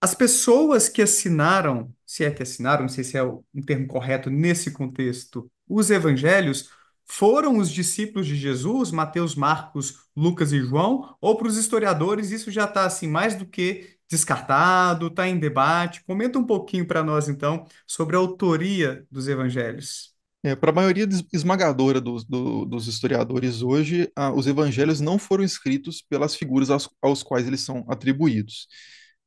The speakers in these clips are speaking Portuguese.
As pessoas que assinaram, se é que assinaram, não sei se é um termo correto nesse contexto, os evangelhos, foram os discípulos de Jesus, Mateus, Marcos, Lucas e João, ou para os historiadores isso já está assim mais do que descartado, está em debate. Comenta um pouquinho para nós então sobre a autoria dos evangelhos. Para a maioria esmagadora dos historiadores hoje, os evangelhos não foram escritos pelas figuras aos quais eles são atribuídos,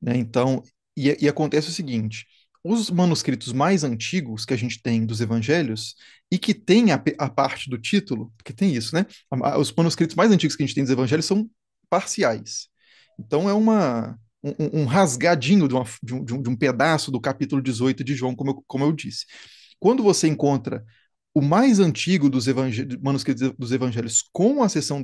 né? Então, e acontece o seguinte: os manuscritos mais antigos que a gente tem dos evangelhos, e que tem a parte do título, porque tem isso, né? Os manuscritos mais antigos que a gente tem dos evangelhos são parciais. Então, é um rasgadinho de um pedaço do capítulo 18 de João, como eu disse. Quando você encontra o mais antigo dos manuscritos dos evangelhos com a seção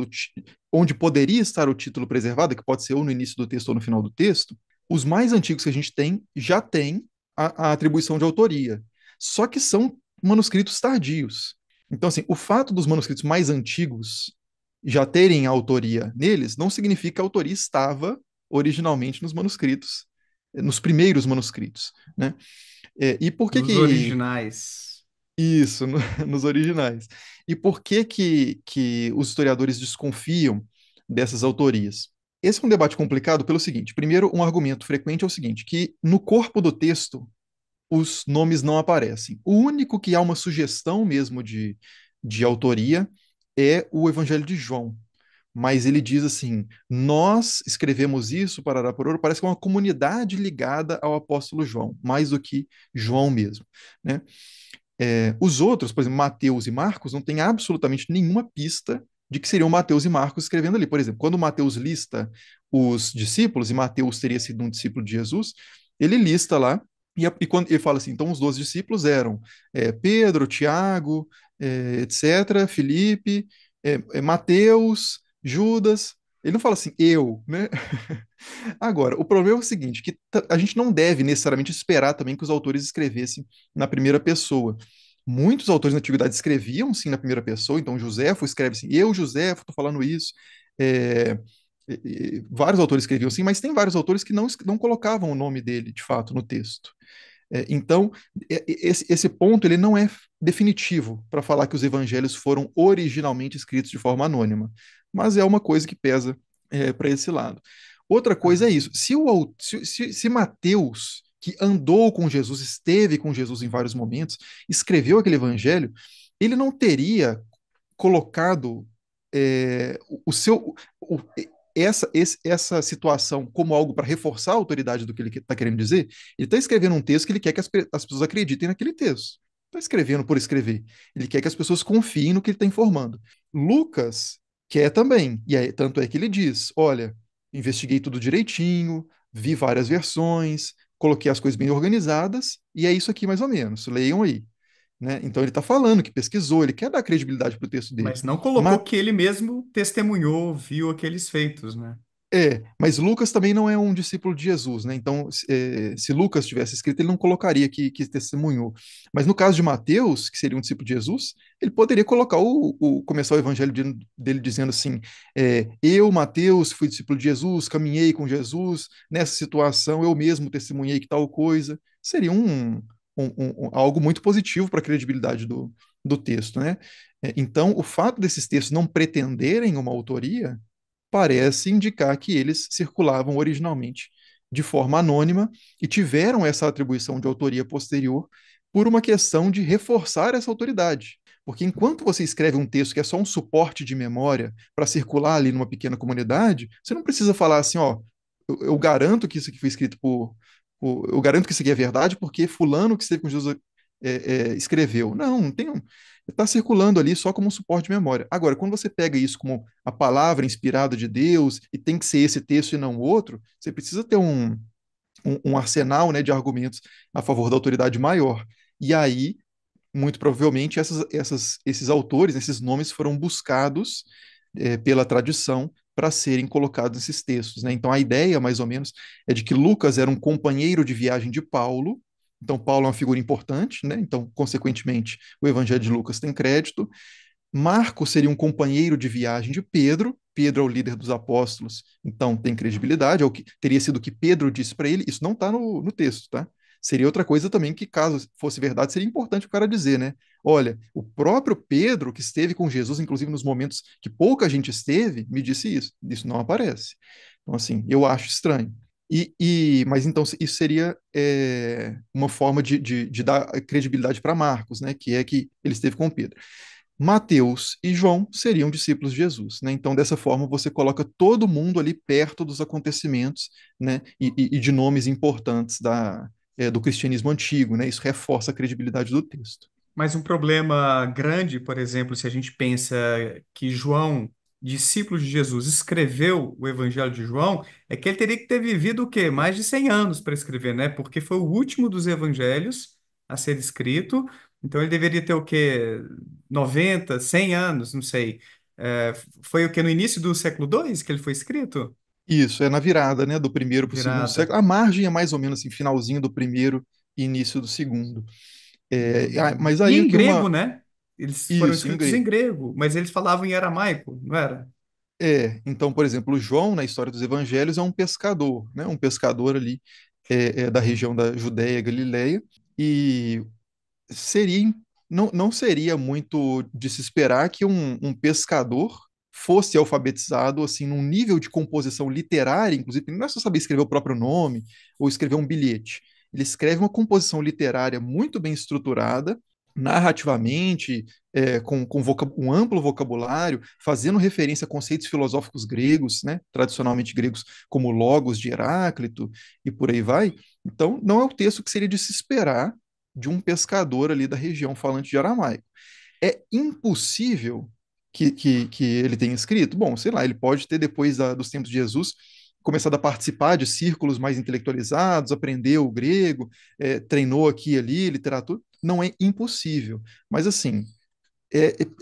onde poderia estar o título preservado, que pode ser ou no início do texto ou no final do texto, os mais antigos que a gente tem já tem a atribuição de autoria. Só que são manuscritos tardios. Então, assim, o fato dos manuscritos mais antigos já terem a autoria neles não significa que a autoria estava originalmente nos manuscritos, nos primeiros manuscritos, né? E por que Nos que originais. isso, nos originais. E por que os historiadores desconfiam dessas autorias? Esse é um debate complicado pelo seguinte: primeiro, um argumento frequente é o seguinte, que no corpo do texto os nomes não aparecem. O único que há uma sugestão mesmo de autoria é o Evangelho de João. Mas ele diz assim: nós escrevemos isso, parará por ouro, parece que é uma comunidade ligada ao apóstolo João, mais do que João mesmo, né? Os outros, por exemplo, Mateus e Marcos, não têm absolutamente nenhuma pista de que seriam Mateus e Marcos escrevendo ali. Por exemplo, quando Mateus lista os discípulos, e Mateus teria sido um discípulo de Jesus, ele lista lá, e quando ele fala assim, então os 12 discípulos eram Pedro, Tiago, etc., Filipe, Mateus, Judas. Ele não fala assim, eu, né? Agora, o problema é o seguinte, que a gente não deve necessariamente esperar também que os autores escrevessem na primeira pessoa. Muitos autores na antiguidade escreviam sim na primeira pessoa, então Joséfo escreve assim, eu, Joséfo, estou falando isso. É, vários autores escreviam assim, mas tem vários autores que não colocavam o nome dele, de fato, no texto. Então, esse ponto ele não é definitivo para falar que os evangelhos foram originalmente escritos de forma anônima, mas é uma coisa que pesa para esse lado. Outra coisa é Aham. isso: se Mateus, que andou com Jesus, esteve com Jesus em vários momentos, escreveu aquele evangelho, ele não teria colocado o seu. Essa situação como algo para reforçar a autoridade do que ele está querendo dizer, ele está escrevendo um texto que ele quer que as pessoas acreditem naquele texto. Está escrevendo por escrever. Ele quer que as pessoas confiem no que ele está informando. Lucas quer também, e tanto é que ele diz: olha, investiguei tudo direitinho, vi várias versões, coloquei as coisas bem organizadas, e é isso aqui mais ou menos. Leiam aí. Né? Então ele está falando que pesquisou, ele quer dar credibilidade para o texto dele. Mas não colocou Ma- que ele mesmo testemunhou, viu aqueles feitos, né? mas Lucas também não é um discípulo de Jesus, né? Então, se Lucas tivesse escrito, ele não colocaria que testemunhou. Mas no caso de Mateus, que seria um discípulo de Jesus, ele poderia colocar começar o evangelho dele dizendo assim: eu, Mateus, fui discípulo de Jesus, caminhei com Jesus, nessa situação eu mesmo testemunhei que tal coisa. Seria algo muito positivo para a credibilidade do texto, né? Então, o fato desses textos não pretenderem uma autoria parece indicar que eles circulavam originalmente de forma anônima e tiveram essa atribuição de autoria posterior por uma questão de reforçar essa autoridade. Porque enquanto você escreve um texto que é só um suporte de memória para circular ali numa pequena comunidade, você não precisa falar assim, ó, eu garanto que isso aqui foi escrito eu garanto que isso aqui é verdade porque fulano que esteve com Jesus escreveu. Não tem está circulando ali só como um suporte de memória. Agora, quando você pega isso como a palavra inspirada de Deus e tem que ser esse texto e não o outro, você precisa ter um arsenal, né, de argumentos a favor da autoridade maior. E aí, muito provavelmente, esses autores, esses nomes foram buscados pela tradição para serem colocados nesses textos, né? Então, a ideia, mais ou menos, é de que Lucas era um companheiro de viagem de Paulo. Então, Paulo é uma figura importante, né? Então, consequentemente, o Evangelho de Lucas tem crédito. Marcos seria um companheiro de viagem de Pedro. Pedro é o líder dos apóstolos, então tem credibilidade, é o que teria sido o que Pedro disse para ele. Isso não está no texto, tá? Seria outra coisa também que, caso fosse verdade, seria importante o cara dizer, né? Olha, o próprio Pedro, que esteve com Jesus, inclusive nos momentos que pouca gente esteve, me disse isso. Isso não aparece. Então, assim, eu acho estranho. Mas então isso seria uma forma de dar credibilidade para Marcos, né? Que é que ele esteve com Pedro. Mateus e João seriam discípulos de Jesus, né? Então, dessa forma, você coloca todo mundo ali perto dos acontecimentos, né? E de nomes importantes do cristianismo antigo, né? Isso reforça a credibilidade do texto. Mas um problema grande, por exemplo, se a gente pensa que João, discípulo de Jesus, escreveu o Evangelho de João, é que ele teria que ter vivido o quê? Mais de 100 anos para escrever, né? Porque foi o último dos evangelhos a ser escrito. Então ele deveria ter o quê? 90, 100 anos, não sei. Foi o quê? No início do século II que ele foi escrito? Isso, é na virada, né? Do primeiro para o segundo Virada. século. A margem é mais ou menos assim, finalzinho do primeiro e início do segundo. Mas E aí o em que grego, uma. né? Eles foram Isso, em escritos em grego. grego, mas eles falavam em aramaico, não era? Então, por exemplo, João, na história dos evangelhos, é um pescador, né? Um pescador ali da região da Judéia, Galileia, e seria, não seria muito de se esperar que um pescador fosse alfabetizado assim num nível de composição literária, inclusive, não é só saber escrever o próprio nome ou escrever um bilhete. Ele escreve uma composição literária muito bem estruturada, narrativamente, com um amplo vocabulário, fazendo referência a conceitos filosóficos gregos, né, tradicionalmente gregos, como Logos de Heráclito e por aí vai. Então, não é o texto que seria de se esperar de um pescador ali da região falante de aramaico. É impossível que ele tenha escrito? Bom, sei lá, ele pode ter, depois dos tempos de Jesus, começado a participar de círculos mais intelectualizados, aprendeu o grego, treinou aqui e ali, literatura. Não é impossível. Mas, assim,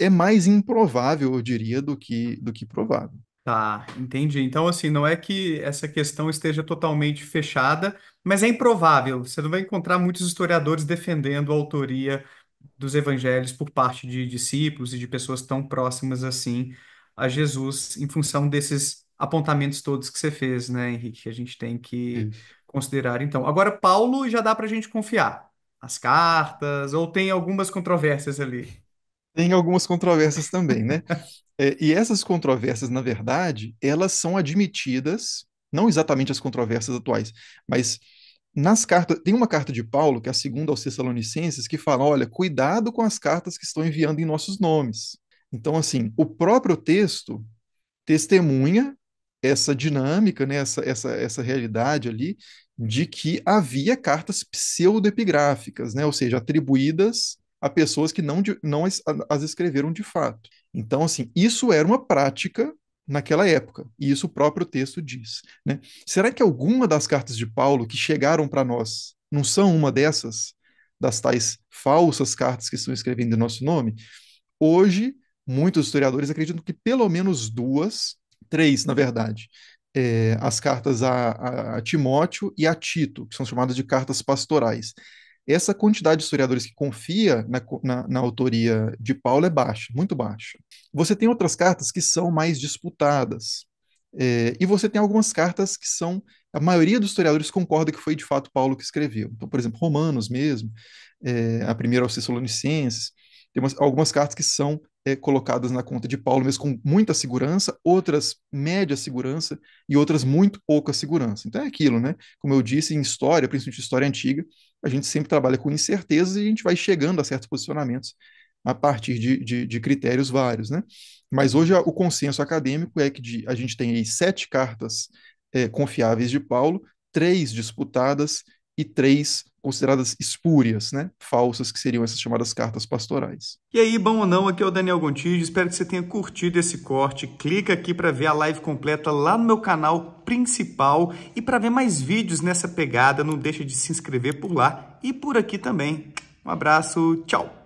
é mais improvável, eu diria, do que provável. Tá, entendi. Então, assim, não é que essa questão esteja totalmente fechada, mas é improvável. Você não vai encontrar muitos historiadores defendendo a autoria dos evangelhos por parte de discípulos e de pessoas tão próximas assim a Jesus, em função desses apontamentos todos que você fez, né, Henrique? Que a gente tem que Isso. considerar, então. Agora, Paulo já dá para a gente confiar. As cartas, ou tem algumas controvérsias ali? Tem algumas controvérsias também, né? E essas controvérsias, na verdade, elas são admitidas, não exatamente as controvérsias atuais, mas nas cartas, tem uma carta de Paulo, que é a segunda aos Tessalonicenses, que fala: olha, cuidado com as cartas que estão enviando em nossos nomes. Então, assim, o próprio texto testemunha essa dinâmica, né, essa realidade ali, de que havia cartas pseudoepigráficas, né, ou seja, atribuídas a pessoas que não as escreveram de fato. Então, assim, isso era uma prática naquela época, e isso o próprio texto diz, né? Será que alguma das cartas de Paulo que chegaram para nós não são uma dessas, das tais falsas cartas que estão escrevendo em nosso nome? Hoje, muitos historiadores acreditam que pelo menos duas, três, na verdade, as cartas a Timóteo e a Tito, que são chamadas de cartas pastorais. Essa quantidade de historiadores que confia na autoria de Paulo é baixa, muito baixa. Você tem outras cartas que são mais disputadas. E você tem algumas cartas que são. A maioria dos historiadores concorda que foi de fato Paulo que escreveu. Então, por exemplo, Romanos mesmo, a primeira aos Tessalonicenses. Tem algumas cartas que são colocadas na conta de Paulo, mesmo com muita segurança, outras média segurança e outras muito pouca segurança. Então é aquilo, né? Como eu disse, em história, principalmente história antiga, a gente sempre trabalha com incertezas e a gente vai chegando a certos posicionamentos a partir de critérios vários, né? Mas hoje o consenso acadêmico é que a gente tem aí 7 cartas confiáveis de Paulo, 3 disputadas e 3 consideradas espúrias, né? Falsas, que seriam essas chamadas cartas pastorais. E aí, bom ou não, aqui é o Daniel Gontijo, espero que você tenha curtido esse corte. Clica aqui para ver a live completa lá no meu canal principal e para ver mais vídeos nessa pegada, não deixa de se inscrever por lá e por aqui também. Um abraço, tchau!